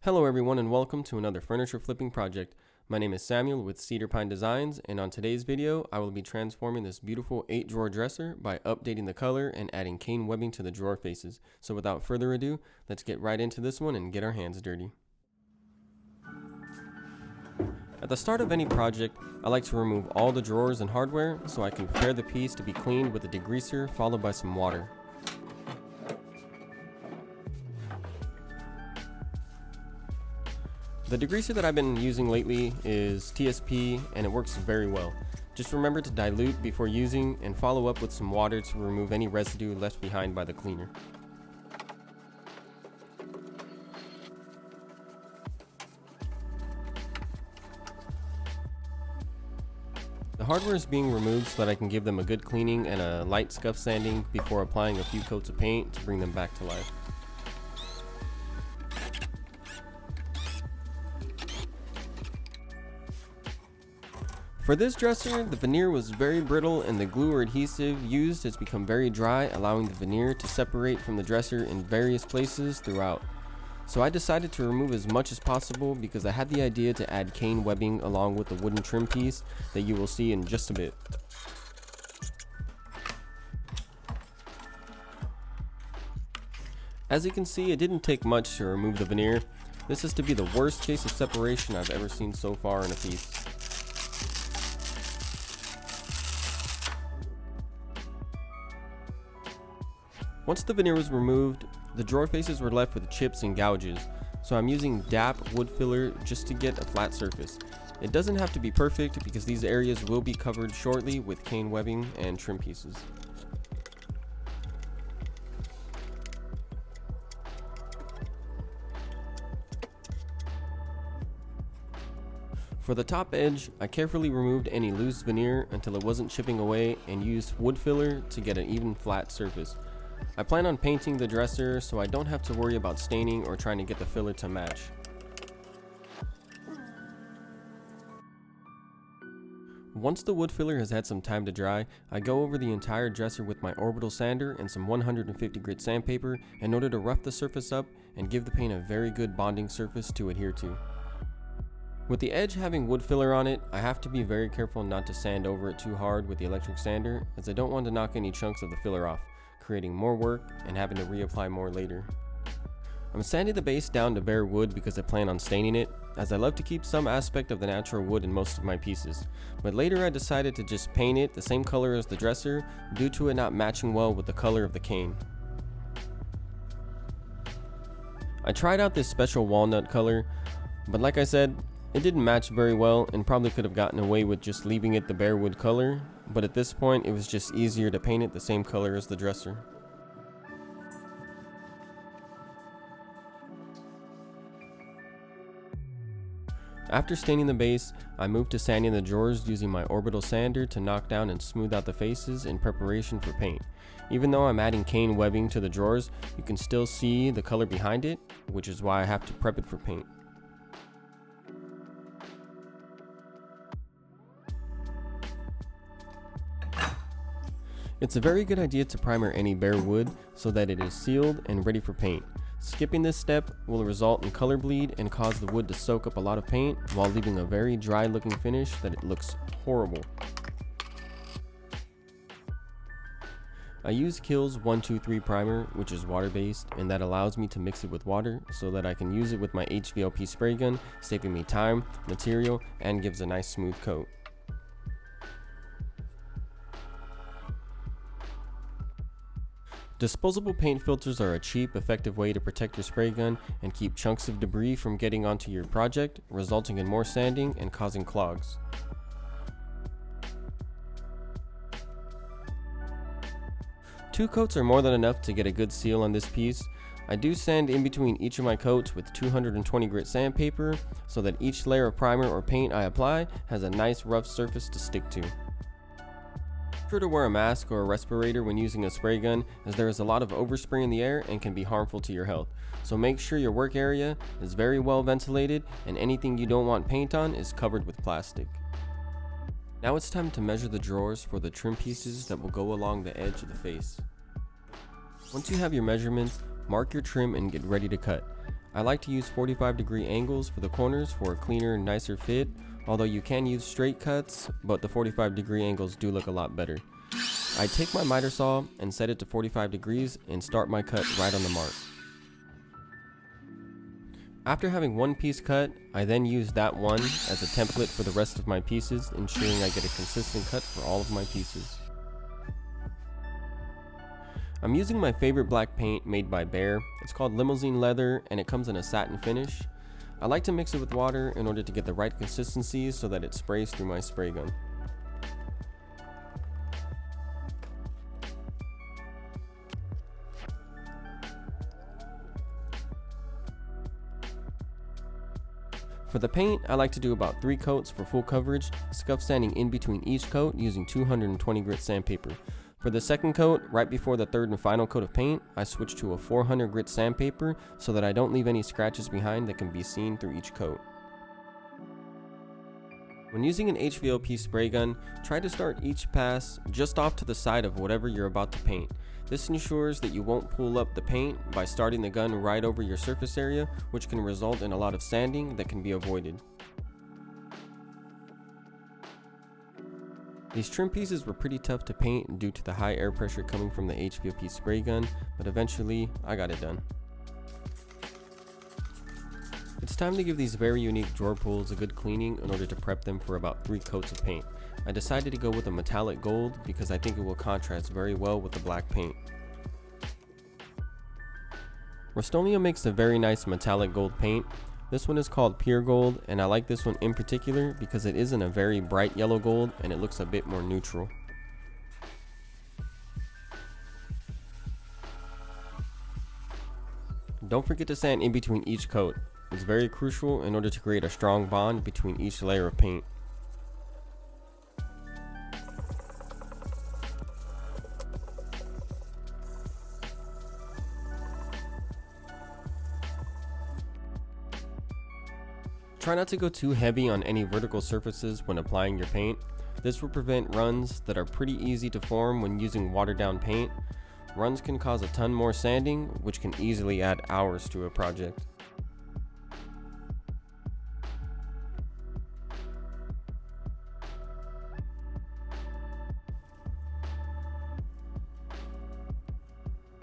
Hello everyone and welcome to another furniture flipping project. My name is Samuel with Cedar Pine Designs, and on today's video I will be transforming this beautiful 8-drawer dresser by updating the color and adding cane webbing to the drawer faces. So without further ado, let's get right into this one and get our hands dirty. At the start of any project, I like to remove all the drawers and hardware so I can prepare the piece to be cleaned with a degreaser followed by some water. The degreaser that I've been using lately is TSP and it works very well. Just remember to dilute before using and follow up with some water to remove any residue left behind by the cleaner. The hardware is being removed so that I can give them a good cleaning and a light scuff sanding before applying a few coats of paint to bring them back to life. For this dresser, the veneer was very brittle and the glue or adhesive used has become very dry, allowing the veneer to separate from the dresser in various places throughout. So I decided to remove as much as possible because I had the idea to add cane webbing along with the wooden trim piece that you will see in just a bit. As you can see, it didn't take much to remove the veneer. This is to be the worst case of separation I've ever seen so far in a piece. Once the veneer was removed, the drawer faces were left with chips and gouges, so I'm using DAP wood filler just to get a flat surface. It doesn't have to be perfect because these areas will be covered shortly with cane webbing and trim pieces. For the top edge, I carefully removed any loose veneer until it wasn't chipping away and used wood filler to get an even flat surface. I plan on painting the dresser so I don't have to worry about staining or trying to get the filler to match. Once the wood filler has had some time to dry, I go over the entire dresser with my orbital sander and some 150 grit sandpaper in order to rough the surface up and give the paint a very good bonding surface to adhere to. With the edge having wood filler on it, I have to be very careful not to sand over it too hard with the electric sander, as I don't want to knock any chunks of the filler off, creating more work and having to reapply more later. I'm sanding the base down to bare wood because I plan on staining it, as I love to keep some aspect of the natural wood in most of my pieces, but later I decided to just paint it the same color as the dresser due to it not matching well with the color of the cane. I tried out this special walnut color, but like I said, it didn't match very well and probably could have gotten away with just leaving it the bare wood color, but at this point it was just easier to paint it the same color as the dresser. After staining the base, I moved to sanding the drawers using my orbital sander to knock down and smooth out the faces in preparation for paint. Even though I'm adding cane webbing to the drawers, you can still see the color behind it, which is why I have to prep it for paint. It's a very good idea to primer any bare wood so that it is sealed and ready for paint. Skipping this step will result in color bleed and cause the wood to soak up a lot of paint while leaving a very dry looking finish that it looks horrible. I use Kills 123 primer, which is water based, and that allows me to mix it with water so that I can use it with my HVLP spray gun, saving me time, material, and gives a nice smooth coat. Disposable paint filters are a cheap, effective way to protect your spray gun and keep chunks of debris from getting onto your project, resulting in more sanding and causing clogs. Two coats are more than enough to get a good seal on this piece. I do sand in between each of my coats with 220 grit sandpaper so that each layer of primer or paint I apply has a nice rough surface to stick to. Be sure to wear a mask or a respirator when using a spray gun, as there is a lot of overspray in the air and can be harmful to your health. So make sure your work area is very well ventilated and anything you don't want paint on is covered with plastic. Now it's time to measure the drawers for the trim pieces that will go along the edge of the face. Once you have your measurements, mark your trim and get ready to cut. I like to use 45-degree angles for the corners for a cleaner, nicer fit, although you can use straight cuts, but the 45-degree angles do look a lot better. I take my miter saw and set it to 45 degrees and start my cut right on the mark. After having one piece cut, I then use that one as a template for the rest of my pieces, ensuring I get a consistent cut for all of my pieces. I'm using my favorite black paint made by Behr. It's called Limousine Leather and it comes in a satin finish. I like to mix it with water in order to get the right consistency so that it sprays through my spray gun. For the paint, I like to do about 3 coats for full coverage, scuff sanding in between each coat using 220 grit sandpaper. For the second coat, right before the third and final coat of paint, I switch to a 400 grit sandpaper so that I don't leave any scratches behind that can be seen through each coat. When using an HVLP spray gun, try to start each pass just off to the side of whatever you're about to paint. This ensures that you won't pull up the paint by starting the gun right over your surface area, which can result in a lot of sanding that can be avoided. These trim pieces were pretty tough to paint due to the high air pressure coming from the HVLP spray gun, but eventually I got it done. It's time to give these very unique drawer pulls a good cleaning in order to prep them for about 3 coats of paint. I decided to go with a metallic gold because I think it will contrast very well with the black paint. Rust-Oleum makes a very nice metallic gold paint. This one is called Pure Gold, and I like this one in particular because it isn't a very bright yellow gold and it looks a bit more neutral. Don't forget to sand in between each coat. It's very crucial in order to create a strong bond between each layer of paint. Try not to go too heavy on any vertical surfaces when applying your paint. This will prevent runs that are pretty easy to form when using watered down paint. Runs can cause a ton more sanding, which can easily add hours to a project.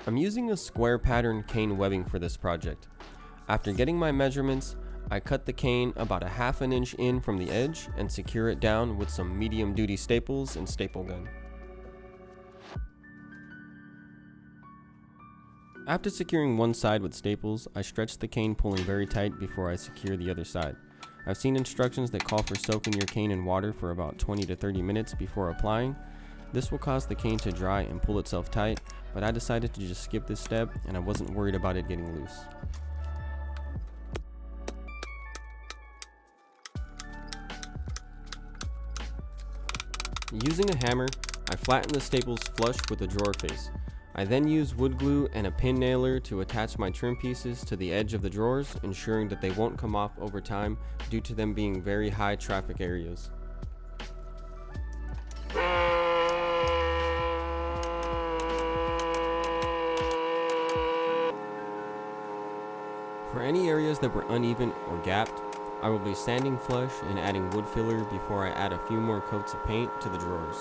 I'm using a square pattern cane webbing for this project. After getting my measurements, I cut the cane about a ½ an inch in from the edge and secure it down with some medium duty staples and staple gun. After securing one side with staples, I stretch the cane pulling very tight before I secure the other side. I've seen instructions that call for soaking your cane in water for about 20 to 30 minutes before applying. This will cause the cane to dry and pull itself tight, but I decided to just skip this step and I wasn't worried about it getting loose. Using a hammer, I flatten the staples flush with the drawer face. I then use wood glue and a pin nailer to attach my trim pieces to the edge of the drawers, ensuring that they won't come off over time due to them being very high traffic areas. For any areas that were uneven or gapped, I will be sanding flush and adding wood filler before I add a few more coats of paint to the drawers.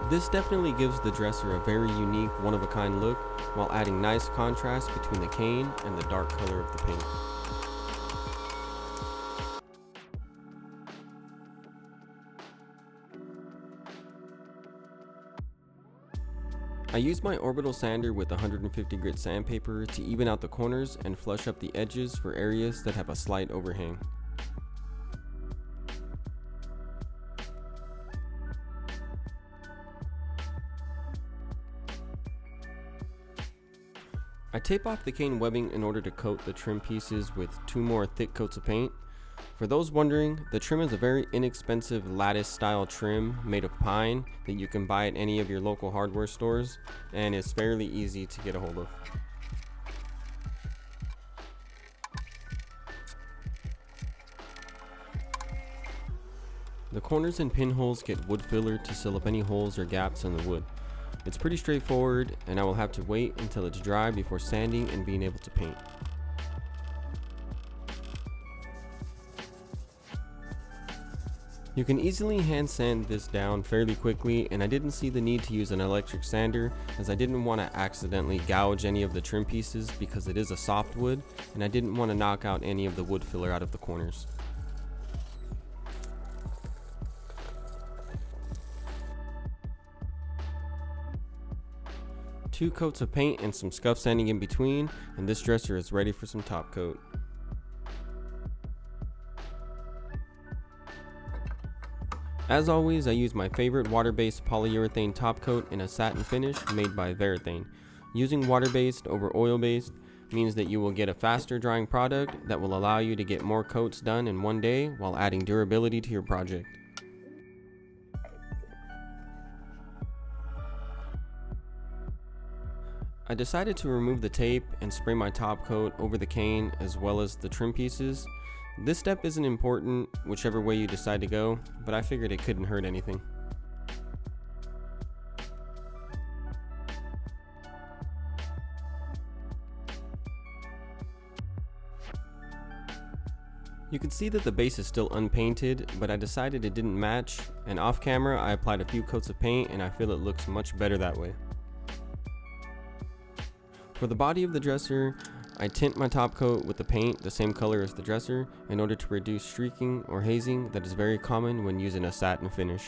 This definitely gives the dresser a very unique, one-of-a-kind look while adding nice contrast between the cane and the dark color of the paint. I use my orbital sander with 150 grit sandpaper to even out the corners and flush up the edges for areas that have a slight overhang. I tape off the cane webbing in order to coat the trim pieces with 2 more thick coats of paint. For those wondering, the trim is a very inexpensive lattice style trim made of pine that you can buy at any of your local hardware stores, and is fairly easy to get a hold of. The corners and pinholes get wood filler to seal up any holes or gaps in the wood. It's pretty straightforward, and I will have to wait until it's dry before sanding and being able to paint. You can easily hand sand this down fairly quickly, and I didn't see the need to use an electric sander as I didn't want to accidentally gouge any of the trim pieces because it is a soft wood, and I didn't want to knock out any of the wood filler out of the corners. Two coats of paint and some scuff sanding in between, and this dresser is ready for some top coat. As always, I use my favorite water-based polyurethane top coat in a satin finish made by Behr. Using water-based over oil-based means that you will get a faster drying product that will allow you to get more coats done in one day while adding durability to your project. I decided to remove the tape and spray my top coat over the cane as well as the trim pieces. This step isn't important, whichever way you decide to go, but I figured it couldn't hurt anything. You can see that the base is still unpainted, but I decided it didn't match, and off camera I applied a few coats of paint and I feel it looks much better that way. For the body of the dresser, I tint my top coat with the paint the same color as the dresser in order to reduce streaking or hazing that is very common when using a satin finish.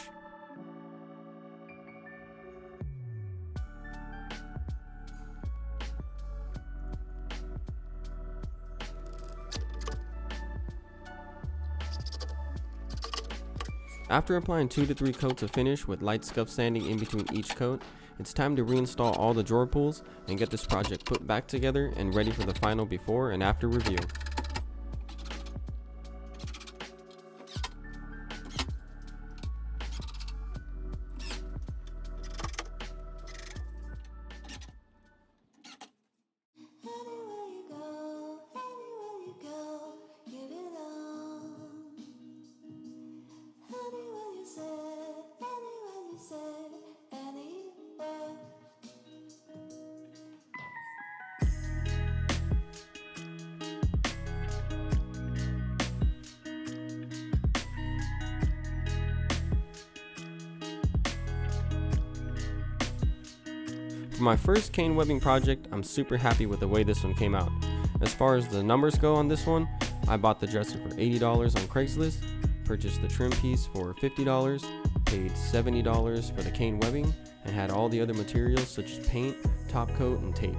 After applying 2 to 3 coats of finish with light scuff sanding in between each coat, it's time to reinstall all the drawer pulls and get this project put back together and ready for the final before and after review. For my first cane webbing project, I'm super happy with the way this one came out. As far as the numbers go on this one, I bought the dresser for $80 on Craigslist, purchased the trim piece for $50, paid $70 for the cane webbing, and had all the other materials such as paint, top coat, and tape.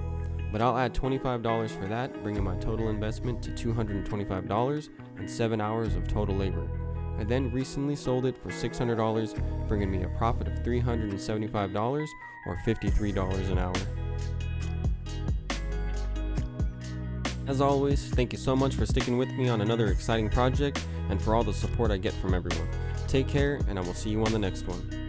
But I'll add $25 for that, bringing my total investment to $225 and 7 hours of total labor. I then recently sold it for $600, bringing me a profit of $375 or $53 an hour. As always, thank you so much for sticking with me on another exciting project and for all the support I get from everyone. Take care, and I will see you on the next one.